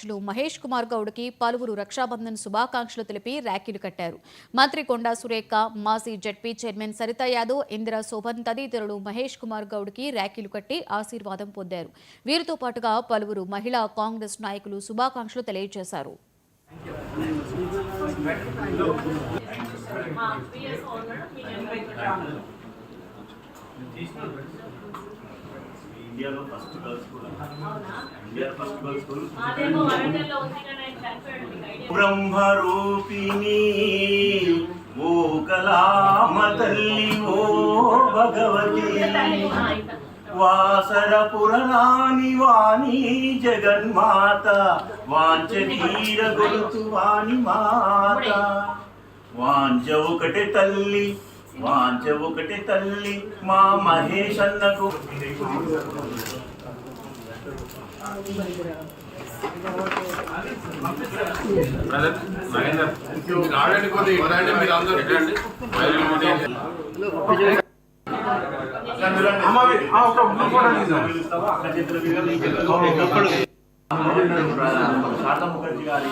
అధ్యక్షులు మహేష్ కుమార్ గౌడ్కి పలువురు రక్షాబంధన్ శుభాకాంక్షలు తెలిపి ర్యాకీలు కట్టారు. మంత్రి కొండా సురేఖ, మాజీ జడ్పీ చైర్మన్ సరితా యాదవ్, ఇందిరా శోభన్ తదితరులు మహేష్ కుమార్ గౌడ్కి ర్యాకీలు కట్టి ఆశీర్వాదం పొందారు. వీరితో పాటుగా పలువురు మహిళా కాంగ్రెస్ నాయకులు శుభాకాంక్షలు తెలియజేశారు. ఇండియాలో ఫస్ట్ గర్ల్స్ స్కూల్ బ్రహ్మరూపిణి ఓ కళామ తల్లి ఓ భగవతి వాసర పురాణి వాణి జగన్మాత వాంచ తీర గొలుతు వాణి మాత వాంచ ఒకటే తల్లి వాంచ ఒకటే తల్లి మా మహేష్ అన్నకు శారదా ముఖర్జీ గారి